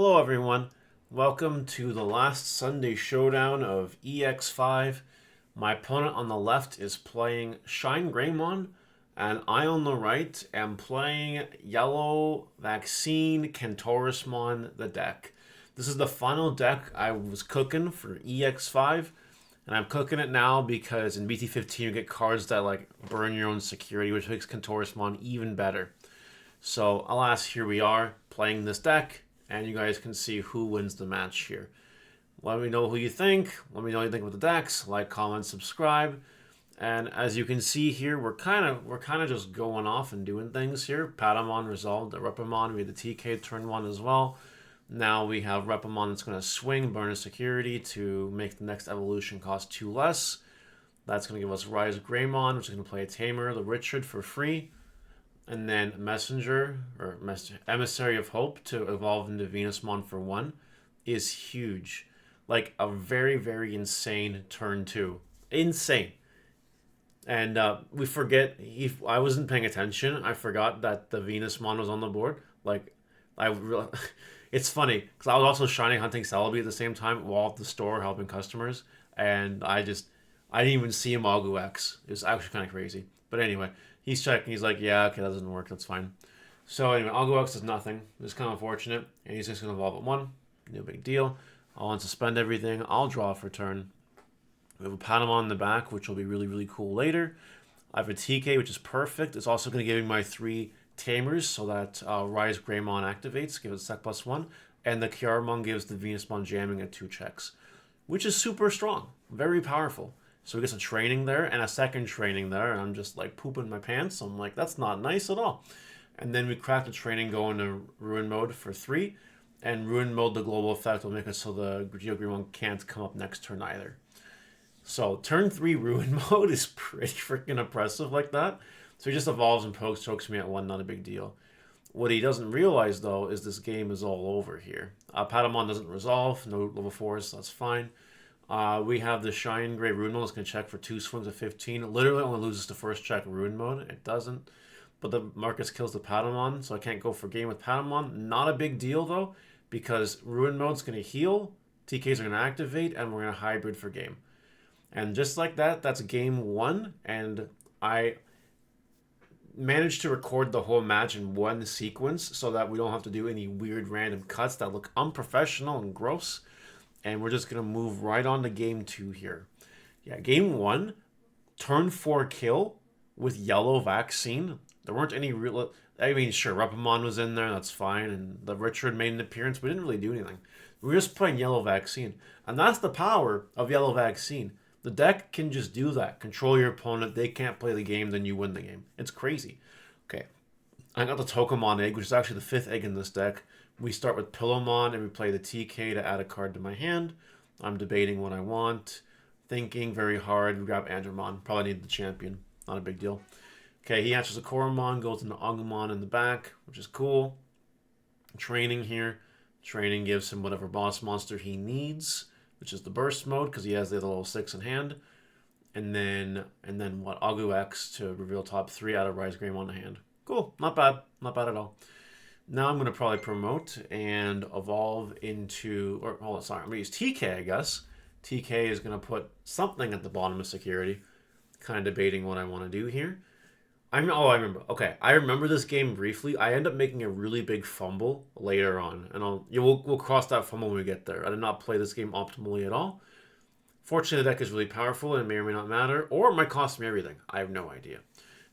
Hello everyone, welcome to the last Sunday showdown of EX5. My opponent on the left is playing ShineGreymon, and I on the right am playing Yellow Vaccine Kentaurosmon the deck. This is the final deck I was cooking for EX5, and I'm cooking it now because in BT15 you get cards that like burn your own security, which makes Kentaurosmon even better. So alas, here we are playing this deck, and you guys can see who wins the match here. Let me know who you think. Let me know what you think about the decks. Like, comment, subscribe. And as you can see here, we're kind of just going off and doing things here. Patamon resolved the Repamon. We had the TK turn 1 as well. Now we have Repamon that's going to swing, burn a security to make the next evolution cost 2 less. That's going to give us ShineGreymon, which is going to play a Tamer, the Richard for free. And then Messenger, or Emissary of Hope to evolve into Venusmon for 1 is huge. Like a very, very insane turn 2. Insane. And we forget, I wasn't paying attention. I forgot that the Venusmon was on the board. Like, it's funny, because I was also shining hunting Celebi at the same time while at the store helping customers. And I didn't even see him Agu X. It was actually kind of crazy. But anyway, he's checking. He's like, yeah, okay, that doesn't work. That's fine. So anyway, Agu X does nothing. It's kind of unfortunate. And he's just going to evolve at 1. No big deal. I'll unsuspend everything. I'll draw for turn. We have a Patamon in the back, which will be really, really cool later. I have a TK, which is perfect. It's also going to give me my 3 Tamers so that ShineGreymon activates, give it sec +1. And the Kentaurosmon gives the Venusmon jamming at 2 checks, which is super strong. Very powerful. So we get some training there and a second training there, and I'm just like pooping my pants. I'm like, that's not nice at all. And then we crack the training, go into Ruin mode for 3, and Ruin mode, the global effect will make it so the ShineGreymon can't come up next turn either. So turn 3 Ruin mode is pretty freaking impressive like that. So he just evolves and chokes me at 1, not a big deal. What he doesn't realize though is this game is all over here. Patamon doesn't resolve, no level 4s, so that's fine. We have the ShineGrey Ruin mode. It's going to check for 2 swings of 15. It literally only loses the first check Ruin mode. It doesn't. But the Marcus kills the Patamon, so I can't go for game with Patamon. Not a big deal, though, because Ruin mode's going to heal, TKs are going to activate, and we're going to hybrid for game. And just like that, that's game 1. And I managed to record the whole match in one sequence so that we don't have to do any weird random cuts that look unprofessional and gross. And we're just going to move right on to game 2 here. Yeah, game 1, turn 4 kill with Yellow Vaccine. There weren't any real... I mean, sure, Repamon was in there, that's fine. And the Richard made an appearance, but we didn't really do anything. We were just playing Yellow Vaccine. And that's the power of Yellow Vaccine. The deck can just do that. Control your opponent. They can't play the game, then you win the game. It's crazy. Okay. I got the Tokamon egg, which is actually the 5th egg in this deck. We start with Pillowmon, and we play the TK to add a card to my hand. I'm debating what I want. Thinking very hard. We grab Andromon. Probably need the champion. Not a big deal. Okay, he answers a Koromon, goes into Agumon in the back, which is cool. Training here. Training gives him whatever boss monster he needs, which is the burst mode, because he has the level 6 in hand. And then what? Agu X to reveal top 3 out of ShineGreymon in hand. Cool. Not bad. Not bad at all. Now I'm going to probably promote and evolve into... Or, hold on, sorry. I'm going to use TK, I guess. TK is going to put something at the bottom of security. Kind of debating what I want to do here. I remember. Okay, I remember this game briefly. I end up making a really big fumble later on. And we'll cross that fumble when we get there. I did not play this game optimally at all. Fortunately, the deck is really powerful and it may or may not matter. Or it might cost me everything. I have no idea.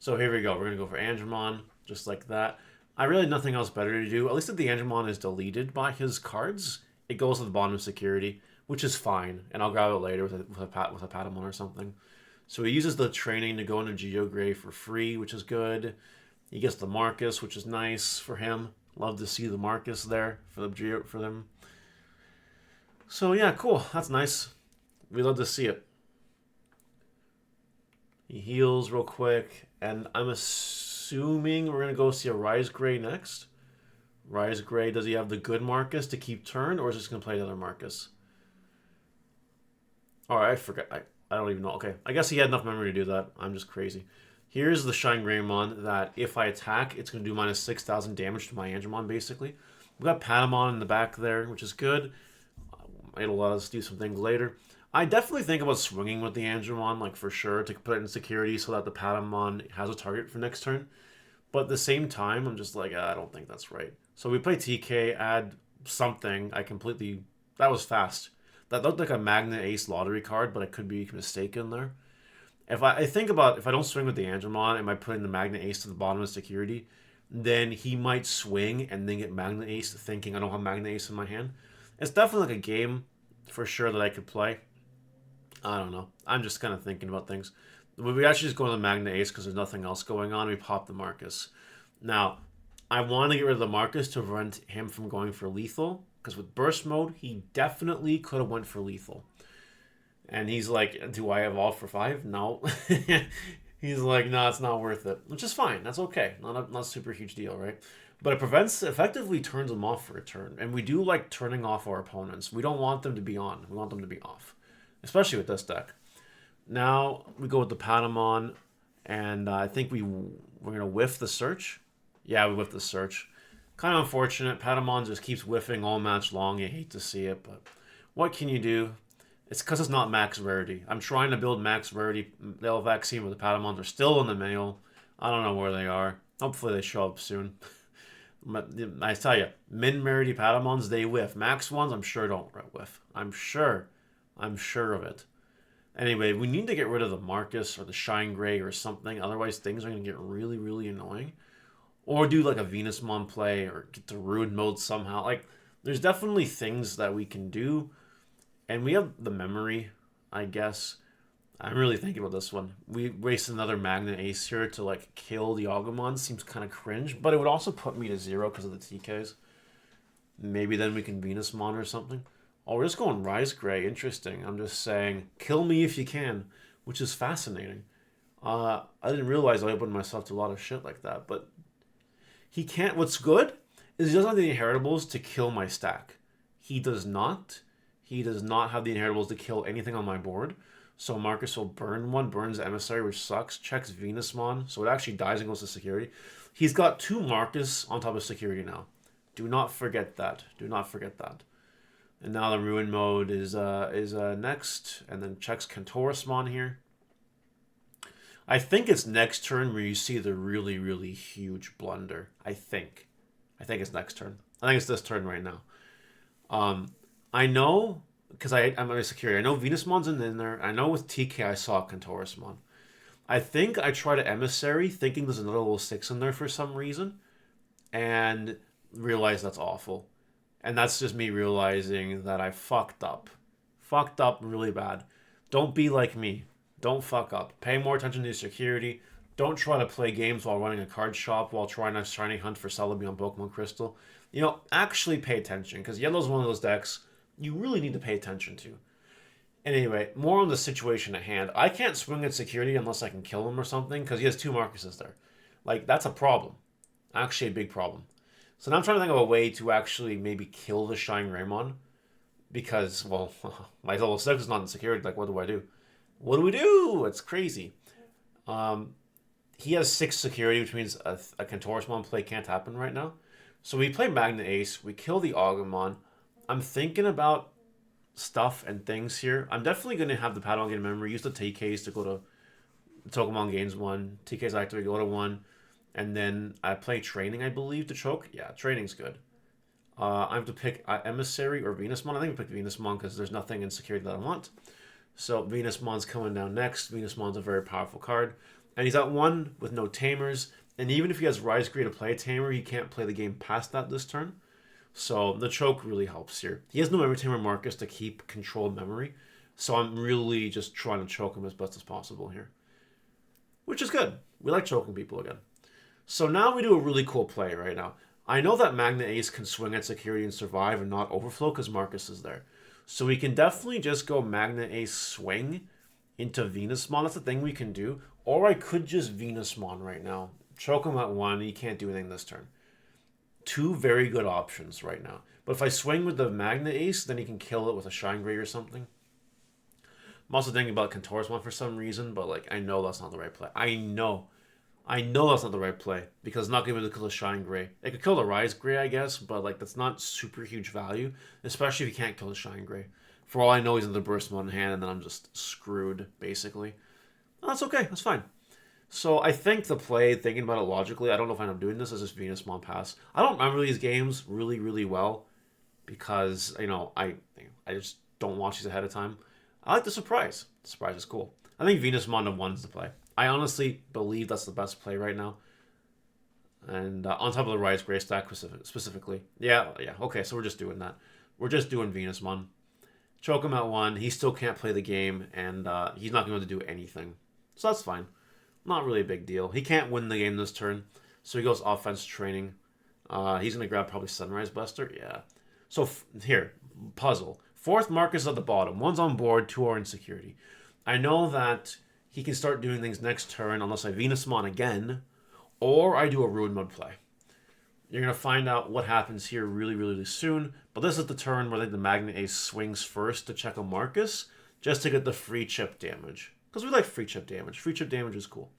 So here we go. We're going to go for Andromon, just like that. I really have nothing else better to do. At least if the Digimon is deleted by his cards, it goes to the bottom of security, which is fine. And I'll grab it later with a Patamon or something. So he uses the training to go into GeoGrey for free, which is good. He gets the Marcus, which is nice for him. Love to see the Marcus there for them. So yeah, cool. That's nice. We love to see it. He heals real quick, and I'm assuming we're going to go see a ShineGrey next. ShineGrey, does he have the good Marcus to keep turn, or is he just going to play another Marcus? Alright, I forgot. I don't even know. Okay, I guess he had enough memory to do that. I'm just crazy. Here's the ShineGreymon that if I attack, it's going to do minus 6,000 damage to my Andromon, basically. We got Patamon in the back there, which is good. It'll let us do some things later. I definitely think about swinging with the Angemon, like for sure, to put it in security so that the Patamon has a target for next turn. But at the same time, I'm just like, I don't think that's right. So we play TK, add something. That was fast. That looked like a Magna Ace lottery card, but I could be mistaken there. I think about if I don't swing with the Angemon, am I putting the Magna Ace to the bottom of security? Then he might swing and then get Magna Ace, thinking I don't have Magna Ace in my hand. It's definitely like a game for sure that I could play. I don't know. I'm just kind of thinking about things. We actually just go to the Magna Ace because there's nothing else going on. We pop the Marcus. Now, I want to get rid of the Marcus to prevent him from going for lethal. Because with burst mode, he definitely could have went for lethal. And he's like, do I evolve for 5? No. He's like, no, it's not worth it. Which is fine. That's okay. Not a super huge deal, right? But it effectively turns them off for a turn. And we do like turning off our opponents. We don't want them to be on. We want them to be off. Especially with this deck. Now we go with the Patamon. And I think we're going to whiff the search. Yeah, we whiff the search. Kind of unfortunate. Patamon just keeps whiffing all match long. You hate to see it, but what can you do? It's because it's not max rarity. I'm trying to build max rarity. The vaccine with the Patamons are still in the mail. I don't know where they are. Hopefully they show up soon. But I tell you, min rarity Patamons, they whiff. Max ones, I'm sure don't whiff. I'm sure of it. Anyway, we need to get rid of the Marcus or the Shine Gray or something. Otherwise, things are going to get really, really annoying. Or do like a Venusmon play or get to Ruin mode somehow. Like, there's definitely things that we can do. And we have the memory, I guess. I'm really thinking about this one. We waste another Magna Ace here to like kill the Agumon. Seems kind of cringe. But it would also put me to 0 because of the TKs. Maybe then we can Venusmon or something. Oh, we're just going Rise Gray. Interesting. I'm just saying, kill me if you can. Which is fascinating. I didn't realize I opened myself to a lot of shit like that. But he can't. What's good is he doesn't have the inheritables to kill my stack. He does not. He does not have the inheritables to kill anything on my board. So Marcus will burn one, burns Emissary, which sucks. Checks Venusmon, so it actually dies and goes to security. He's got 2 Marcus on top of security now. Do not forget that. Do not forget that. And now the Ruin mode is next, and then checks Kentaurosmon here. I think it's next turn where you see the really, really huge blunder. I think it's next turn. I think it's this turn right now. I know, because I'm a security. I know Venusmon's in there. I know with TK I saw Kentaurosmon. I think I tried to Emissary thinking there's another level 6 in there for some reason. And realized that's awful. And that's just me realizing that I fucked up. Fucked up really bad. Don't be like me. Don't fuck up. Pay more attention to your security. Don't try to play games while running a card shop while trying to shiny hunt for Celebi on Pokemon Crystal. You know, actually pay attention, because Yellow's one of those decks you really need to pay attention to. And anyway, more on the situation at hand. I can't swing at security unless I can kill him or something, because he has 2 Marcuses there. Like, that's a problem. Actually, a big problem. So now I'm trying to think of a way to actually maybe kill the ShineGreymon. Because, well, my level 6 is not in security. Like, what do I do? What do we do? It's crazy. He has 6 security, which means a Kentaurosmon play can't happen right now. So we play Magna Ace. We kill the Agumon. I'm thinking about stuff and things here. I'm definitely going to have the Patamon gain memory. Use the TKs to go to Pokemon gains 1. TKs activate, go to 1. And then I play Training, I believe, to choke. Yeah, Training's good. I have to pick Emissary or Venusmon. I think I pick Venusmon because there's nothing in security that I want. So Venusmon's coming down next. Venusmon's a very powerful card. And he's at 1 with no Tamers. And even if he has Rise Gray to play a Tamer, he can't play the game past that this turn. So the choke really helps here. He has no Memory Tamer Marcus to keep controlled memory. So I'm really just trying to choke him as best as possible here. Which is good. We like choking people again. So now we do a really cool play right now. I know that Magna Ace can swing at security and survive and not overflow because Marcus is there. So we can definitely just go Magna Ace swing into Venusmon. That's the thing we can do. Or I could just Venusmon right now. Choke him at 1. He can't do anything this turn. 2 very good options right now. But if I swing with the Magna Ace, then he can kill it with a Shine Gray or something. I'm also thinking about Kentaurosmon for some reason, but like I know that's not the right play. I know. I know that's not the right play because it's not going to be able to kill the Shine Gray. It could kill the Rise Gray, I guess, but like that's not super huge value, especially if you can't kill the Shine Gray. For all I know, he's in the Burst Mode in hand, and then I'm just screwed, basically. Well, that's okay. That's fine. So I think the play, thinking about it logically, I don't know if I end up doing this, is just Venusmon pass. I don't remember these games really, really well because, I just don't watch these ahead of time. I like the surprise. The surprise is cool. I think Venusmon of 1's the play. I honestly believe that's the best play right now. And on top of the Rise Gray stack specifically. Yeah, okay, so we're just doing that. We're just doing Venusmon. Choke him at 1. He still can't play the game, and he's not going to do anything. So that's fine. Not really a big deal. He can't win the game this turn, so he goes offense training. He's going to grab probably Sunrise Buster. Yeah. So here, puzzle. 4th Marcus at the bottom. 1's on board, 2 are in security. I know that he can start doing things next turn unless I Venusmon again, or I do a Ruin Mode play. You're going to find out what happens here really, really soon. But this is the turn where I think the Magnet Ace swings first to check a Marcus, just to get the free chip damage. Because we like free chip damage. Free chip damage is cool.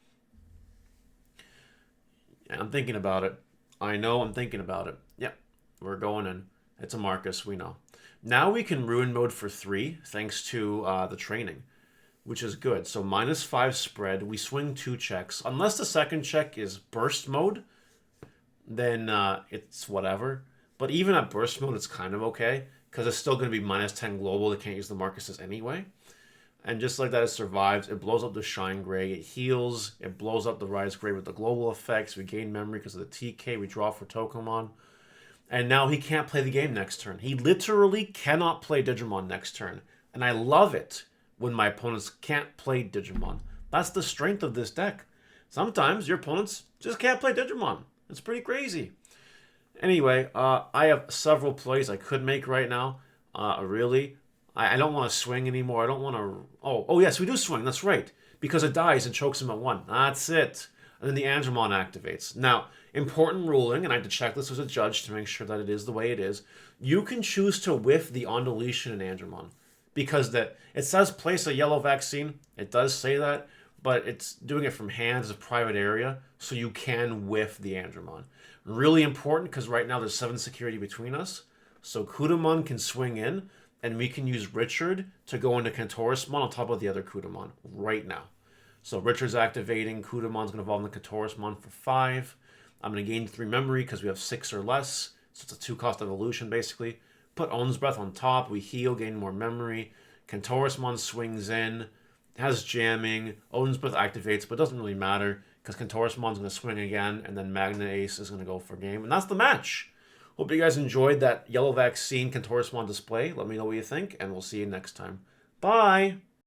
Yeah, I'm thinking about it. I know I'm thinking about it. Yep, we're going in. It's a Marcus, we know. Now we can Ruin Mode for 3, thanks to the training, which is good. So -5 spread. We swing 2 checks. Unless the second check is Burst Mode, then it's whatever. But even at Burst Mode, it's kind of okay, because it's still going to be -10 global. They can't use the Marcuses anyway. And just like that, it survives. It blows up the Shine Gray. It heals. It blows up the Rise Gray with the global effects. We gain memory because of the TK. We draw for Tokomon. And now he can't play the game next turn. He literally cannot play Digimon next turn. And I love it when my opponents can't play Digimon. That's the strength of this deck. Sometimes your opponents just can't play Digimon. It's pretty crazy. Anyway, I have several plays I could make right now. Really. I don't want to swing anymore. I don't want to... Oh, yes, we do swing. That's right. Because it dies and chokes him at 1. That's it. And then the Andromon activates. Now, important ruling, and I had to check this as a judge to make sure that it is the way it is. You can choose to whiff the Ondulation and Andromon. Because it says place a yellow vaccine. It does say that. But it's doing it from hand as a private area. So you can whiff the Andromon. Really important because right now there's 7 security between us. So Kudamon can swing in. And we can use Richard to go into Kentaurosmon on top of the other Kudamon right now. So Richard's activating. Kudamon's going to evolve into Kentaurosmon for 5. I'm going to gain 3 memory because we have 6 or less. So it's a 2-cost evolution, basically. Put Own's Breath on top. We heal, gain more memory. Kentaurosmon swings in. Has jamming. Own's Breath activates, but it doesn't really matter because Kentaurosmon's going to swing again. And then Magnet Ace is going to go for game. And that's the match. Hope you guys enjoyed that Yellow Vaccine Kentaurosmon display. Let me know what you think, and we'll see you next time. Bye!